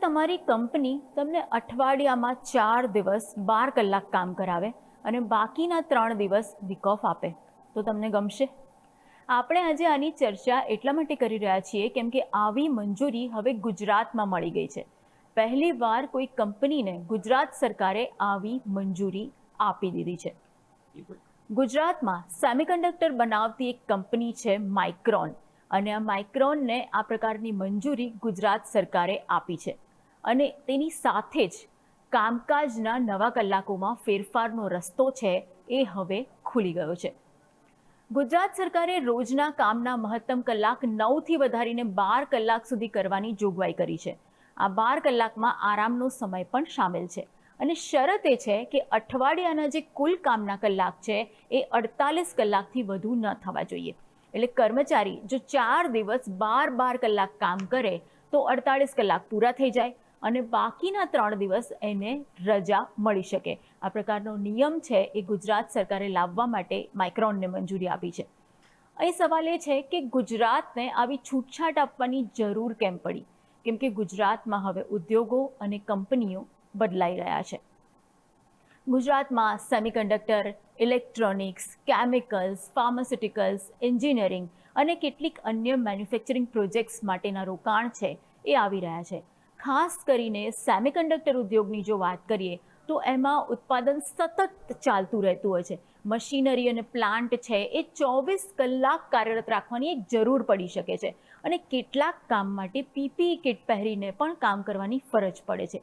તમારી કંપની તમને અઠવાડિયામાં 4 દિવસ 12 કલાક કામ કરાવે અને બાકીના 3 દિવસ વીક ઓફ આપે તો તમને ગમશે? આપણે આજે આની ચર્ચા એટલા માટે કરી રહ્યા છીએ કેમ કે આવી મંજૂરી હવે ગુજરાતમાં મળી ગઈ છે. પહેલીવાર કોઈ કંપનીને ગુજરાત સરકારે આવી મંજૂરી આપી દીધી છે. ગુજરાતમાં સેમિકન્ડક્ટર બનાવતી એક કંપની છે માઇક્રોન, અને આ માઇક્રોનને આ પ્રકારની મંજૂરી ગુજરાત સરકારે આપી છે. અને તેની સાથે જ કામકાજના નવા કલાકોમાં ફેરફારનો રસ્તો છે એ હવે ખુલી ગયો છે. ગુજરાત સરકારે રોજના કામના મહત્તમ કલાક 9થી વધારીને 12 કલાક સુધી કરવાની જોગવાઈ કરી છે. આ 12 કલાકમાં આરામનો સમય પણ સામેલ છે. અને શરત એ છે કે અઠવાડિયાના જે કુલ કામના કલાક છે એ 48 કલાકથી વધુ ન થવા જોઈએ. એટલે કર્મચારી જો 4 દિવસ 12 કલાક કામ કરે તો 48 કલાક પૂરા થઈ જાય અને બાકીના 3 દિવસ એને રજા મળી શકે. આ પ્રકારનો નિયમ છે એ ગુજરાત સરકારે લાવવા માટે માઇક્રોનને મંજૂરી આપી છે. અહીં સવાલ એ છે કે ગુજરાતને આવી છૂટછાટ આપવાની જરૂર કેમ પડી? કેમ કે ગુજરાતમાં હવે ઉદ્યોગો અને કંપનીઓ બદલાઈ રહ્યા છે. ગુજરાતમાં semiconductor, electronics, chemicals, pharmaceuticals, engineering અને કેટલીક અન્ય મેન્યુફેક્ચરિંગ પ્રોજેક્ટ્સ માટેના રોકાણ છે એ આવી રહ્યા છે. ખાસ કરીને સેમિકન્ડક્ટર ઉદ્યોગની જો વાત કરીએ તો એમાં ઉત્પાદન સતત ચાલતું રહેતું હોય છે. મશીનરી અને પ્લાન્ટ છે એ 24 કલાક કાર્યરત રાખવાની એક જરૂર પડી શકે છે અને કેટલાક કામ માટે પીપીઈ કિટ પહેરીને પણ કામ કરવાની ફરજ પડે છે.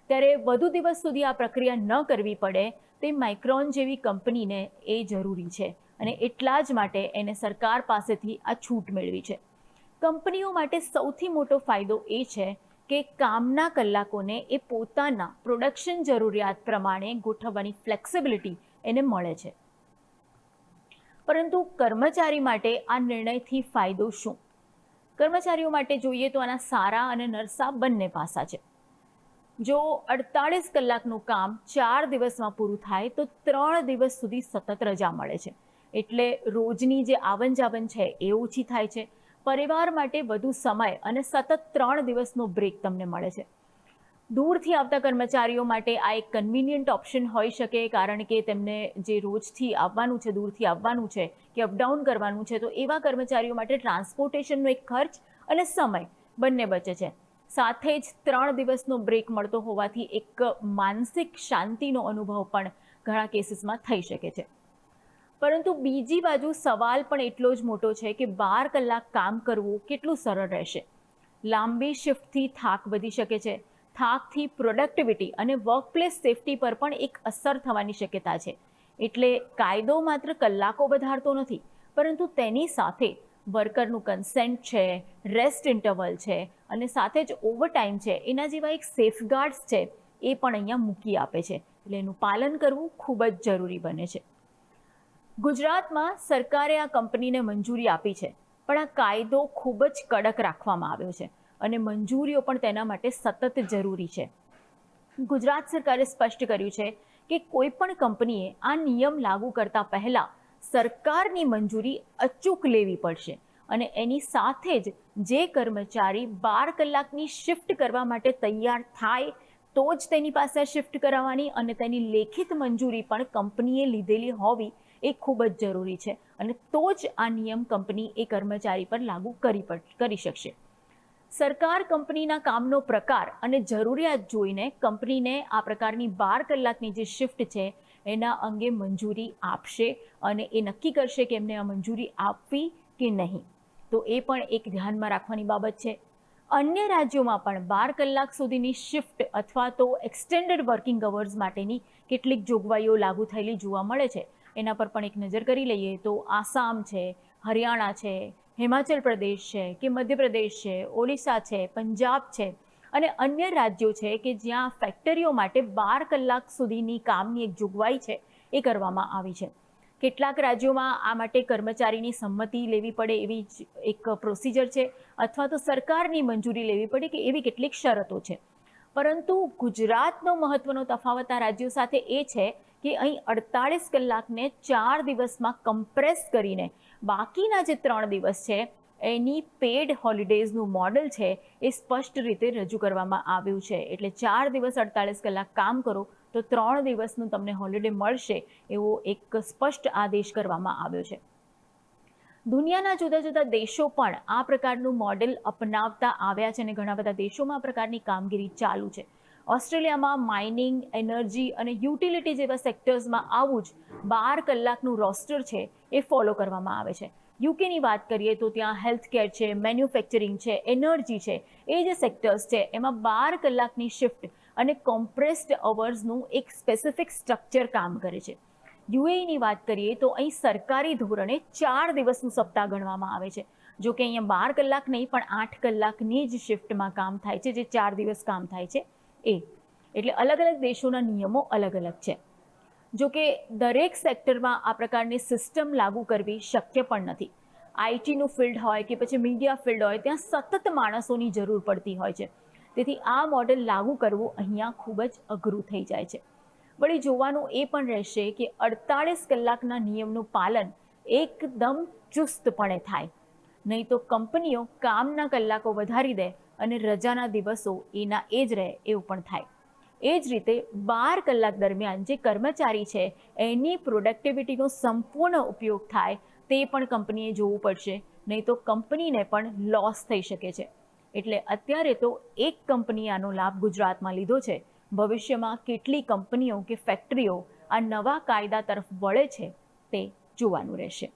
ત્યારે વધુ દિવસ સુધી આ પ્રક્રિયા ન કરવી પડે તે માઇક્રોન જેવી કંપનીને એ જરૂરી છે અને એટલા જ માટે એને સરકાર પાસેથી આ છૂટ મેળવી છે. કંપનીઓ માટે સૌથી મોટો ફાયદો એ છે કે કામના કલાકોને એ પોતાના પ્રોડક્શન જરૂરિયાત પ્રમાણે ગોઠવવાની ફ્લેક્સિબિલિટી એને મળે છે. પરંતુ કર્મચારી માટે આ નિર્ણયથી ફાયદો શું? કર્મચારીઓ માટે જોઈએ તો આના સારા અને નરસા બંને પાસા છે. જો 48 કલાકનું કામ 4 દિવસમાં પૂરું થાય તો 3 દિવસ સુધી સતત રજા મળે છે. એટલે રોજની જે આવન જાવન છે એ ઓછી થાય છે. પરિવાર માટે વધુ સમય અને સતત 3 દિવસનો બ્રેક તમને મળે છે. દૂરથી આવતા કર્મચારીઓ માટે આ એક કન્વિનિયન્ટ ઓપ્શન હોઈ શકે, કારણ કે તેમને જે રોજથી આવવાનું છે, દૂરથી આવવાનું છે કે અપડાઉન કરવાનું છે, તો એવા કર્મચારીઓ માટે ટ્રાન્સપોર્ટેશનનો એક ખર્ચ અને સમય બંને બચે છે. સાથે જ 3 દિવસનો બ્રેક મળતો હોવાથી એક માનસિક શાંતિનો અનુભવ પણ ઘણા કેસીસમાં થઈ શકે છે. પરંતુ બીજી બાજુ સવાલ પણ એટલો જ મોટો છે કે 12 કલાક કામ કરવું કેટલું સરળ રહેશે? લાંબી શિફ્ટથી થાક વધી શકે છે. થાકથી પ્રોડક્ટિવિટી અને વર્કપ્લેસ સેફટી પર પણ એક અસર થવાની શક્યતા છે. એટલે કાયદો માત્ર કલાકો વધારતો નથી, પરંતુ તેની સાથે વર્કરનું કન્સેન્ટ છે, રેસ્ટ ઇન્ટરવલ છે અને સાથે જ ઓવરટાઈમ છે, એના જેવા એક સેફગાર્ડ્સ છે એ પણ અહીંયા મૂકી આપે છે. એટલે એનું પાલન કરવું ખૂબ જ જરૂરી બને છે. ગુજરાતમાં સરકારે આ કંપનીને મંજૂરી આપી છે, પણ આ કાયદો ખૂબ જ કડક રાખવામાં આવ્યો છે અને મંજૂરીઓ પણ તેના માટે સતત જરૂરી છે. ગુજરાત સરકારે સ્પષ્ટ કર્યું છે કે કોઈ પણ કંપનીએ આ નિયમ લાગુ કરતા પહેલા સરકારની મંજૂરી અચૂક લેવી પડશે અને એની સાથે જ જે કર્મચારી 12 કલાકની શિફ્ટ કરવા માટે તૈયાર થાય તો જ તેની પાસે શિફ્ટ કરાવવાની અને તેની લેખિત મંજૂરી પણ કંપનીએ લીધેલી હોવી એ ખૂબ જ જરૂરી છે અને તો જ આ નિયમ કંપની એ કર્મચારી પર લાગુ કરી શકશે. સરકાર કંપનીના કામનો પ્રકાર અને જરૂરિયાત જોઈને કંપનીને આ પ્રકારની 12 કલાકની જે શિફ્ટ છે એના અંગે મંજૂરી આપશે અને એ નક્કી કરશે કે એમને આ મંજૂરી આપવી કે નહીં. તો એ પણ એક ધ્યાનમાં રાખવાની બાબત છે. અન્ય રાજ્યોમાં પણ 12 કલાક સુધીની શિફ્ટ અથવા તો એક્સટેન્ડેડ વર્કિંગ અવર્સ માટેની કેટલીક જોગવાઈઓ લાગુ થયેલી જોવા મળે છે. એના પર પણ એક નજર કરી લઈએ તો આસામ છે, હરિયાણા છે, હિમાચલ પ્રદેશ છે કે મધ્યપ્રદેશ છે, ઓડિશા છે, પંજાબ છે અને અન્ય રાજ્યો છે કે જ્યાં ફેક્ટરીઓ માટે 12 કલાક સુધીની કામની એક જોગવાઈ છે એ કરવામાં આવી છે. કેટલાક રાજ્યોમાં આ માટે કર્મચારીની સંમતિ લેવી પડે એવી જ એક પ્રોસિજર છે અથવા તો સરકારની મંજૂરી લેવી પડે કે એવી કેટલીક શરતો છે. પરંતુ ગુજરાતનો મહત્વનો તફાવત આ રાજ્યો સાથે એ છે કે અહીં 48 કલાકને 4 દિવસમાં કમ્પ્રેસ કરીને બાકીના જે 3 દિવસ છે એની પેડ હોલિડેઝનું મોડલ છે એ સ્પષ્ટ રીતે રજૂ કરવામાં આવ્યું છે. એટલે 4 દિવસ 48 કલાક કામ કરો તો 3 દિવસનું તમને હોલિડે મળશે એવો એક સ્પષ્ટ આદેશ કરવામાં આવ્યો છે. દુનિયાના જુદા જુદા દેશો પણ આ પ્રકારનું મોડેલ અપનાવતા આવ્યા છે અને ઘણા બધા દેશોમાં આ પ્રકારની કામગીરી ચાલુ છે. ઓસ્ટ્રેલિયામાં માઇનિંગ, એનર્જી અને યુટિલિટી જેવા સેક્ટર્સમાં આવું જ 12 કલાકનું રોસ્ટર છે એ ફોલો કરવામાં આવે છે. યુકેની વાત કરીએ તો ત્યાં હેલ્થકેર છે, મેન્યુફેક્ચરિંગ છે, એનર્જી છે, એ જે સેક્ટર્સ છે એમાં 12 કલાકની શિફ્ટ અને કોમ્પ્રેસ્ડ અવર્સનું એક સ્પેસિફિક સ્ટ્રક્ચર કામ કરે છે. યુએઈની વાત કરીએ તો અહીં સરકારી ધોરણે 4 દિવસનું સપ્તાહ ગણવામાં આવે છે. જો કે અહીંયા 12 કલાક નહીં પણ 8 કલાકની જ શિફ્ટમાં કામ થાય છે, જે 4 દિવસ કામ થાય છે એ. એટલે અલગ અલગ દેશોના નિયમો અલગ અલગ છે. જો કે દરેક સેક્ટરમાં આ પ્રકારની સિસ્ટમ લાગુ કરવી શક્ય પણ નથી. આઈટીનું ફિલ્ડ હોય કે પછી મીડિયા ફિલ્ડ હોય, ત્યાં સતત માણસોની જરૂર પડતી હોય છે. તેથી આ મોડેલ લાગુ કરવું અહીંયા ખૂબ જ અઘરું થઈ જાય છે. વળી જોવાનું એ પણ રહેશે કે 48 કલાકના નિયમનું પાલન એકદમ ચુસ્તપણે થાય, નહીં તો કંપનીઓ કામના કલાકો વધારી દે અને રજાના દિવસો એના એ જ રહે એવું પણ થાય. એ જ રીતે 12 કલાક દરમિયાન જે કર્મચારી છે એની પ્રોડક્ટિવિટીનો સંપૂર્ણ ઉપયોગ થાય તે પણ કંપનીએ જોવું પડશે, નહીં તો કંપનીને પણ લોસ થઈ શકે છે. એટલે અત્યારે તો એક કંપનીએ આનો લાભ ગુજરાતમાં લીધો છે. ભવિષ્યમાં કેટલી કંપનીઓ કે ફેક્ટરીઓ આ નવા કાયદા તરફ વળે છે તે જોવાનું રહેશે.